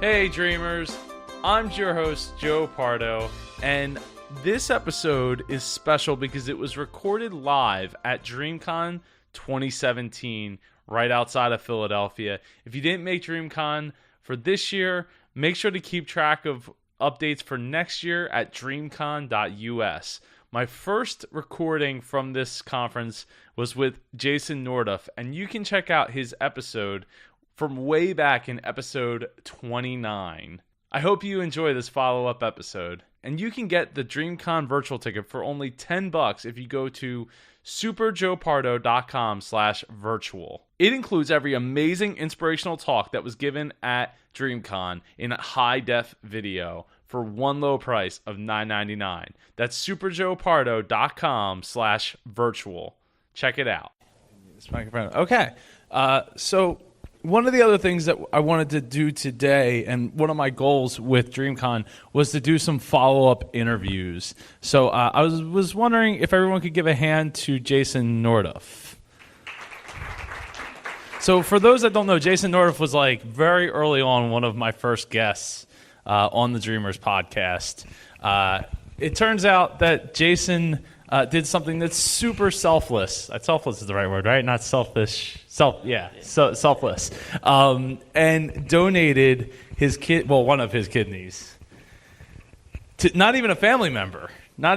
Hey dreamers, I'm your host Joe Pardo, and this episode is special because it was recorded live at DreamCon 2017 right outside of Philadelphia. If you didn't make DreamCon for this year, make sure to keep track of updates for next year at dreamcon.us. My first recording from this conference was with Jason Nothdurft, and you can check out his episode from way back in episode 29. I hope you enjoy this follow-up episode. And you can get the DreamCon virtual ticket for only $10 if you go to superjoepardo.com/virtual. It includes every amazing inspirational talk that was given at DreamCon in a high-def video for one low price of $9.99. That's superjoepardo.com/virtual. Check it out. Okay, so one of the other things that I wanted to do today, and one of my goals with DreamCon, was to do some follow-up interviews. So I was wondering if everyone could give a hand to Jason Nothdurft. So for those that don't know, Jason Nothdurft was like very early on one of my first guests on the Dreamers podcast. It turns out that Jason did something that's super selfless. Selfless is the right word, right? Not selfish. Selfless. And donated one of his kidneys to not even a family member. How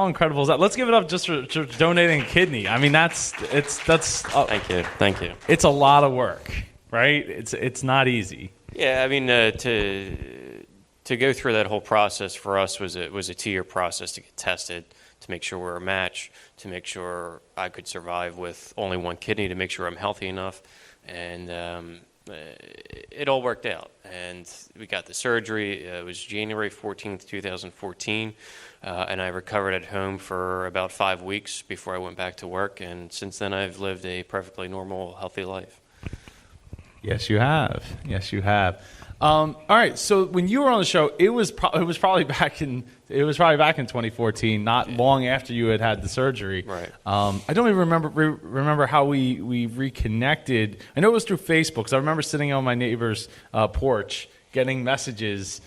incredible is that? Let's give it up just for donating a kidney. I mean, that's. Thank you. It's a lot of work, right? It's not easy. Yeah, I mean, to go through that whole process for us was a 2-year process to get tested, to make sure we're a match, to make sure I could survive with only one kidney, to make sure I'm healthy enough, and it all worked out. And we got the surgery. It was January 14th, 2014, and I recovered at home for about 5 weeks before I went back to work, and since then I've lived a perfectly normal, healthy life. Yes, you have. All right. So when you were on the show, it was probably back in 2014, not long after you had the surgery. Right. I don't even remember how we reconnected. I know it was through Facebook, because I remember sitting on my neighbor's porch getting messages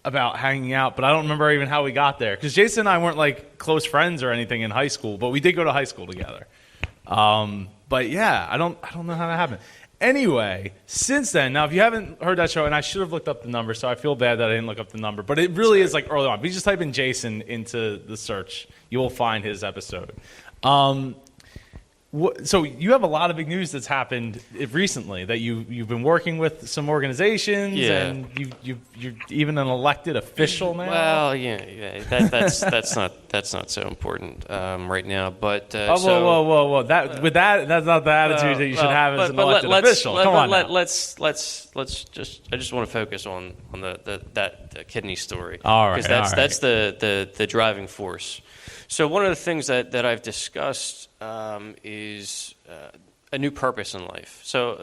about hanging out, but I don't remember even how we got there, because Jason and I weren't like close friends or anything in high school, but we did go to high school together. But yeah, I don't know how that happened. Anyway, since then, now if you haven't heard that show, and I should have looked up the number, so I feel bad that I didn't look up the number, but it really is like early on. If you just type in Jason into the search, you will find his episode. So you have a lot of big news that's happened recently, that you've been working with some organizations, and you're even an elected official now. Well, yeah, that's not so important right now. But whoa! That's not the attitude that you should have as an elected official. Come on. Let's just. I just want to focus on that kidney story. All right, because that's the driving force. So one of the things that I've discussed is a new purpose in life. So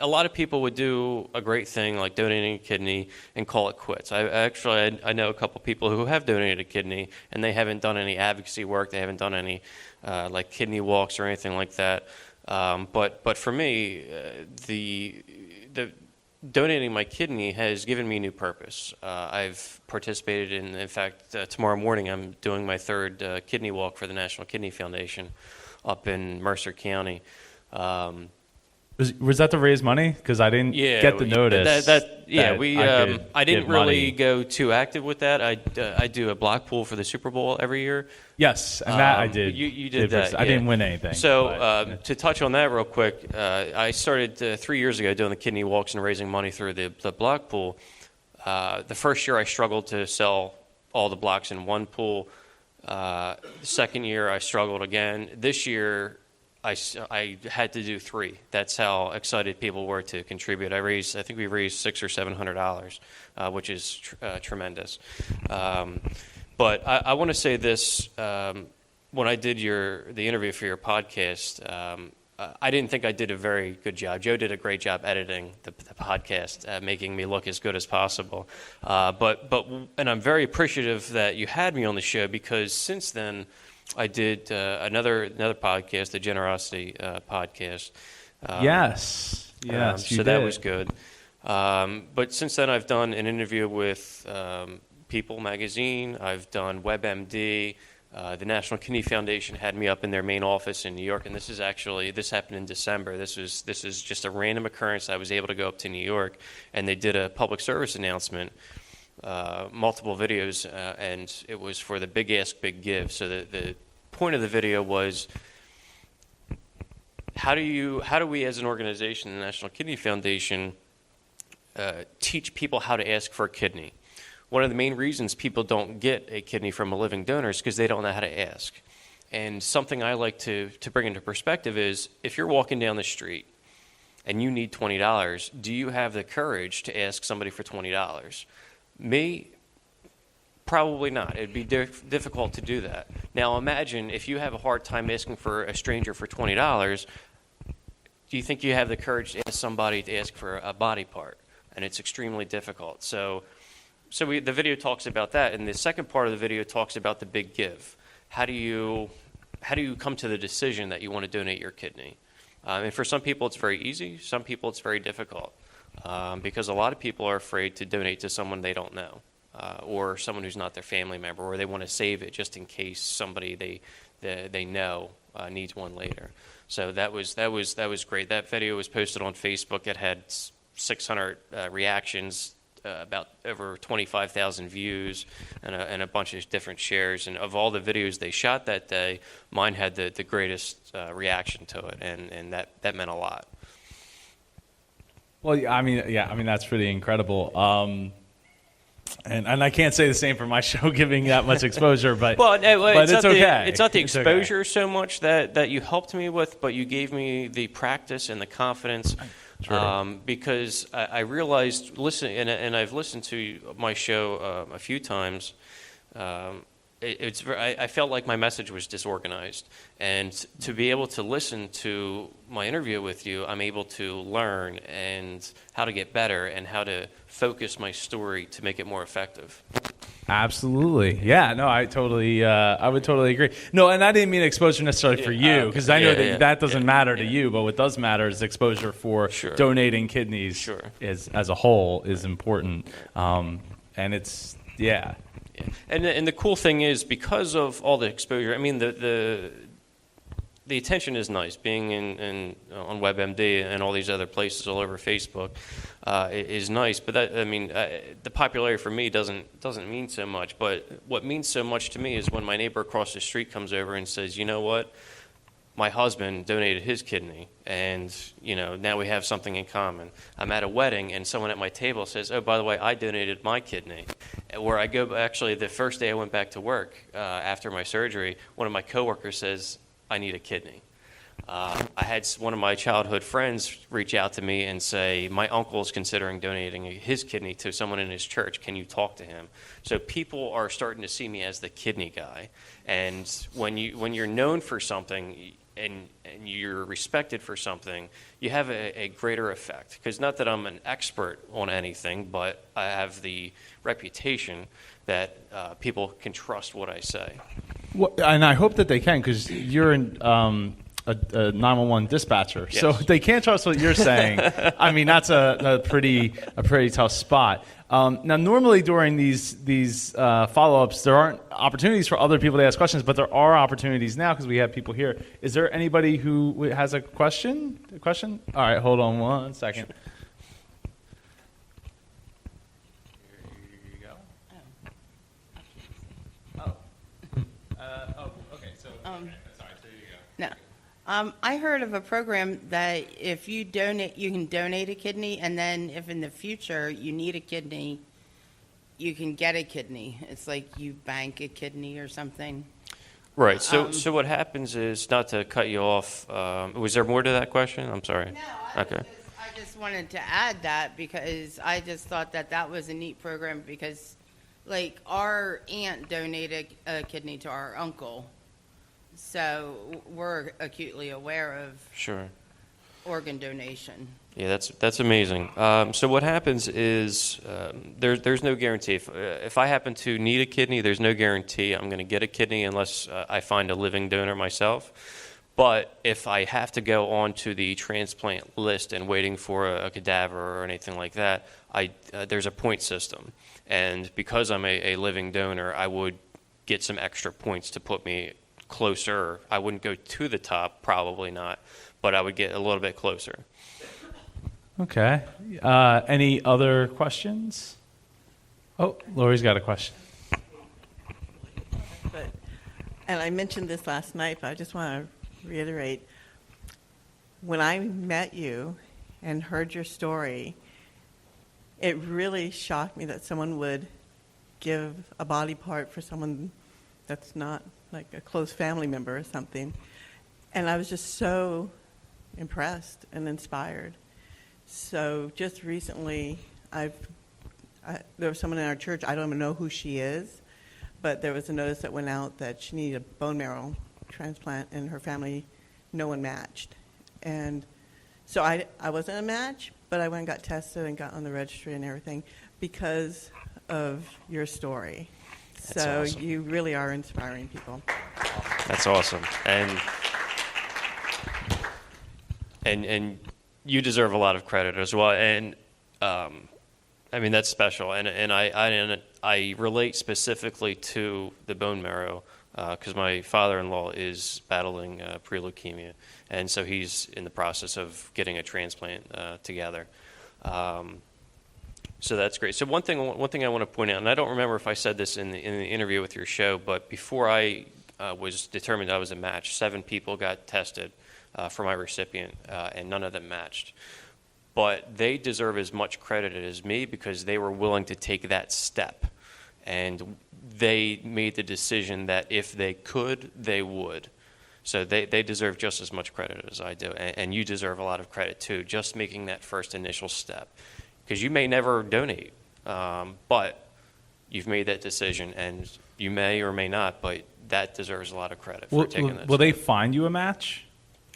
a lot of people would do a great thing like donating a kidney and call it quits. I know a couple people who have donated a kidney, and they haven't done any advocacy work. They haven't done any like kidney walks or anything like that. But for me, the donating my kidney has given me new purpose. I've participated in fact, tomorrow morning I'm doing my third kidney walk for the National Kidney Foundation up in Mercer County. Was that to raise money? Because I didn't get the notice. I didn't really go too active with that. I do a block pool for the Super Bowl every year. Yes, and that I did. You did that. I didn't win anything. So to touch on that real quick, I started 3 years ago doing the kidney walks and raising money through the block pool. The first year I struggled to sell all the blocks in one pool. The second year I struggled again. This year I had to do 3. That's how excited people were to contribute. I think we raised $600 or $700, which is tremendous. But I want to say this: when I did the interview for your podcast, I didn't think I did a very good job. Joe did a great job editing the podcast, making me look as good as possible. And I'm very appreciative that you had me on the show, because since then I did another podcast, the Generosity podcast. Yes, so that was good. But since then, I've done an interview with People magazine. I've done WebMD. The National Kidney Foundation had me up in their main office in New York, and this happened in December. This is just a random occurrence. I was able to go up to New York, and they did a public service announcement, multiple videos, and it was for the Big Ask, Big Give. So the point of the video was, how do we as an organization, the National Kidney Foundation, teach people how to ask for a kidney? One of the main reasons people don't get a kidney from a living donor is because they don't know how to ask. And something I like to bring into perspective is, if you're walking down the street and you need $20, do you have the courage to ask somebody for $20? Me, probably not. It'd be difficult to do that. Now imagine if you have a hard time asking for a stranger for $20, do you think you have the courage to ask somebody to ask for a body part? And it's extremely difficult. So the video talks about that, and the second part of the video talks about the big give. How do you come to the decision that you want to donate your kidney? And for some people it's very easy. Some people it's very difficult, because a lot of people are afraid to donate to someone they don't know, or someone who's not their family member, or they want to save it just in case somebody they know needs one later. So that was great. That video was posted on Facebook. It had 600 reactions, about over 25,000 views, and a bunch of different shares. And of all the videos they shot that day, mine had the greatest reaction to it, and that meant a lot. Well, I mean that's pretty incredible. And I can't say the same for my show giving that much exposure, but but it's okay. It's not the exposure so much that you helped me with, but you gave me the practice and the confidence. Sure. Because I realized, and I've listened to my show a few times. I felt like my message was disorganized, and to be able to listen to my interview with you, I'm able to learn and how to get better and how to focus my story to make it more effective. Absolutely. Yeah, no, I would totally agree. No, and I didn't mean exposure necessarily for you, because I know that doesn't matter to you, but what does matter is exposure for donating kidneys as a whole is important. And it's, yeah. And the cool thing is, because of all the exposure, I mean, the attention is nice. Being on WebMD and all these other places all over Facebook is nice. But the popularity for me doesn't mean so much. But what means so much to me is when my neighbor across the street comes over and says, "You know what? My husband donated his kidney, and now we have something in common." I'm at a wedding, and someone at my table says, "Oh, by the way, I donated my kidney." Where I go, actually, the first day I went back to work after my surgery, one of my coworkers says, "I need a kidney." I had one of my childhood friends reach out to me and say, "My uncle is considering donating his kidney to someone in his church. Can you talk to him?" So people are starting to see me as the kidney guy, and when you're known for something, and you're respected for something, you have a greater effect. Because not that I'm an expert on anything, but I have the reputation that people can trust what I say. Well, and I hope that they can, because you're a 911 dispatcher, yes. So they can't trust what you're saying. I mean, that's a pretty tough spot. Now, normally during these follow-ups, there aren't opportunities for other people to ask questions, but there are opportunities now because we have people here. Is there anybody who has a question? All right, hold on one second. Here you go. Okay. So, sorry. So you go. No. I heard of a program that if you donate, you can donate a kidney, and then if in the future you need a kidney, you can get a kidney. It's like you bank a kidney or something. Right. So what happens is, not to cut you off, was there more to that question? I'm sorry. No, I just wanted to add that because I just thought that was a neat program because, like, our aunt donated a kidney to our uncle. So we're acutely aware of organ donation. Yeah, that's amazing. So what happens is there's no guarantee. If I happen to need a kidney, there's no guarantee I'm going to get a kidney unless I find a living donor myself. But if I have to go onto the transplant list and waiting for a cadaver or anything like that, there's a point system. And because I'm a living donor, I would get some extra points to put me closer. I wouldn't go to the top, probably not, but I would get a little bit closer. Okay. Any other questions? Oh, Lori's got a question. And I mentioned this last night, but I just want to reiterate. When I met you and heard your story, it really shocked me that someone would give a body part for someone that's not like a close family member or something. And I was just so impressed and inspired. So just recently, there was someone in our church, I don't even know who she is, but there was a notice that went out that she needed a bone marrow transplant, and her family, no one matched. And so I wasn't a match, but I went and got tested and got on the registry and everything because of your story. That's so awesome. You really are inspiring people. That's awesome. And you deserve a lot of credit as well. And I mean, that's special. And I relate specifically to the bone marrow because my father-in-law is battling pre-leukemia, and so he's in the process of getting a transplant together. So that's great. So one thing I want to point out, and I don't remember if I said this in the interview with your show, but before I was determined I was a match, 7 people got tested for my recipient, and none of them matched. But they deserve as much credit as me because they were willing to take that step, and they made the decision that if they could, they would. So they deserve just as much credit as I do, and you deserve a lot of credit too, just making that first initial step. Because you may never donate, but you've made that decision, and you may or may not, but that deserves a lot of credit for taking that Will step. they find you a match?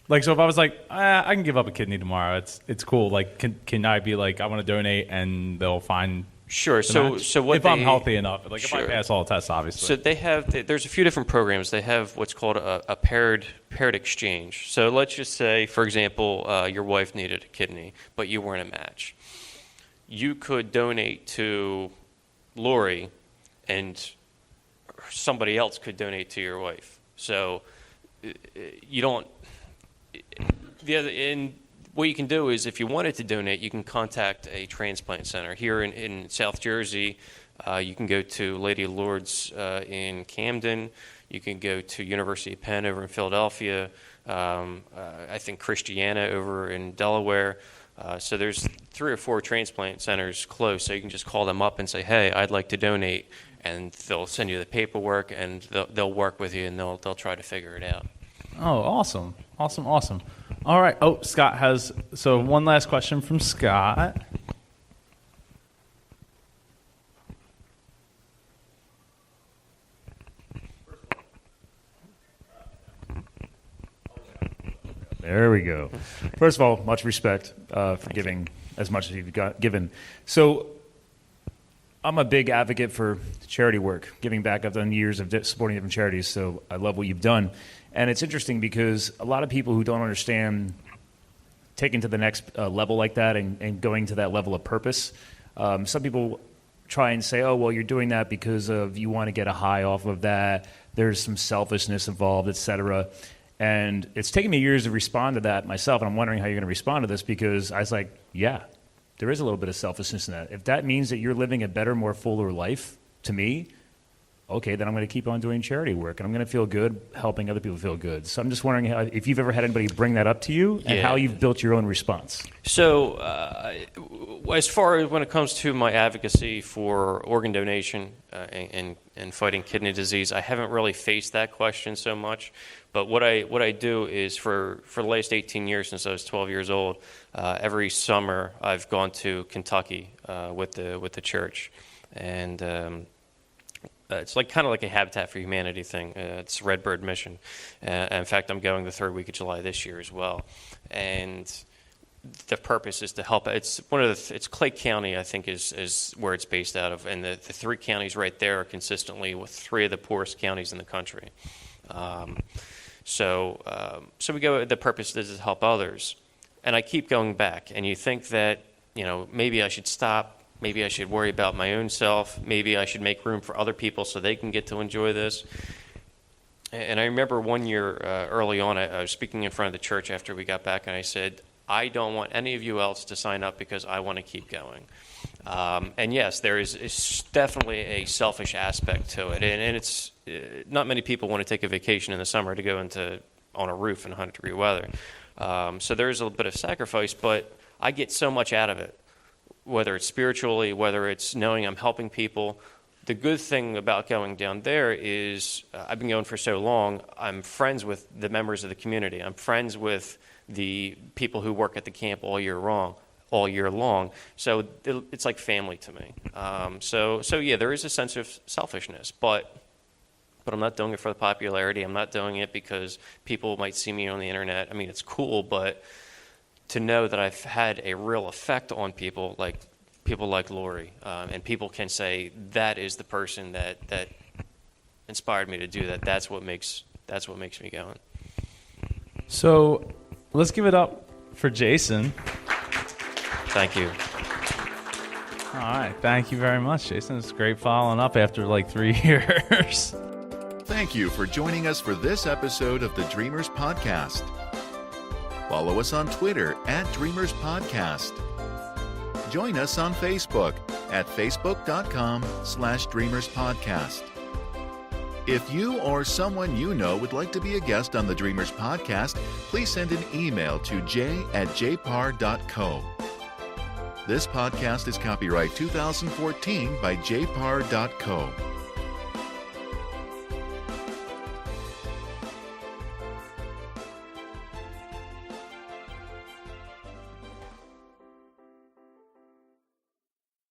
Like, so if I was like, I can give up a kidney tomorrow, it's cool. Like, can I be like, I want to donate, and they'll find Sure. the match? So what if I'm they- healthy enough, like if I Sure. pass all the tests, obviously. So there's a few different programs. They have what's called a paired exchange. So let's just say, for example, your wife needed a kidney, but you weren't a match. You could donate to Lori, and somebody else could donate to your wife. So you don't. And what you can do is, if you wanted to donate, you can contact a transplant center here in South Jersey. You can go to Lady of Lourdes in Camden. You can go to University of Penn over in Philadelphia. I think Christiana over in Delaware. So there's 3 or 4 transplant centers close, so you can just call them up and say, hey, I'd like to donate, and they'll send you the paperwork, and they'll work with you, and they'll try to figure it out. Oh, awesome. All right. Oh, Scott has, so one last question from Scott. There we go. First of all, much respect for giving as much as you've given. So I'm a big advocate for charity work, giving back. I've done years of supporting different charities, so I love what you've done. And it's interesting because a lot of people who don't understand taking to the next level like that and going to that level of purpose, some people try and say, oh, well, you're doing that because of you want to get a high off of that. There's some selfishness involved, et cetera. And it's taken me years to respond to that myself, and I'm wondering how you're going to respond to this because I was like, yeah, there is a little bit of selfishness in that. If that means that you're living a better, more fuller life, to me, okay, then I'm going to keep on doing charity work, and I'm going to feel good helping other people feel good. So I'm just wondering if you've ever had anybody bring that up to you and how you've built your own response. So as far as when it comes to my advocacy for organ donation and fighting kidney disease, I haven't really faced that question so much. But what I do is for the last 18 years, since I was 12 years old, every summer I've gone to Kentucky with the church, and it's kind of like a Habitat for Humanity thing. It's Redbird Mission. In fact, I'm going the 3rd week of July this year as well, and the purpose is to help. It's Clay County, I think, is where it's based out of, and the 3 counties right there are consistently with 3 of the poorest counties in the country. So, so we go, the purpose is to help others. And I keep going back, and you think that, maybe I should stop, maybe I should worry about my own self, maybe I should make room for other people so they can get to enjoy this. And I remember one year early on, I was speaking in front of the church after we got back, and I said, I don't want any of you else to sign up because I want to keep going. And yes, there is definitely a selfish aspect to it, and it's not many people want to take a vacation in the summer to go on a roof in 100-degree weather. So there is a little bit of sacrifice, but I get so much out of it, whether it's spiritually, whether it's knowing I'm helping people. The good thing about going down there is I've been going for so long, I'm friends with the members of the community. I'm friends with the people who work at the camp all year long. So it's like family to me. So yeah, there is a sense of selfishness, but I'm not doing it for the popularity. I'm not doing it because people might see me on the internet. I mean, it's cool, but to know that I've had a real effect on people like Lori, and people can say that is the person that inspired me to do that. That's what makes me going. So let's give it up for Jason. Thank you. All right. Thank you very much, Jason. It's great following up after like 3 years. Thank you for joining us for this episode of the Dreamers Podcast. Follow us on Twitter @Dreamers Podcast. Join us on Facebook at facebook.com/Dreamers Podcast. If you or someone you know would like to be a guest on the Dreamers Podcast, please send an email to j@jpar.co. This podcast is copyright 2014 by jpar.co.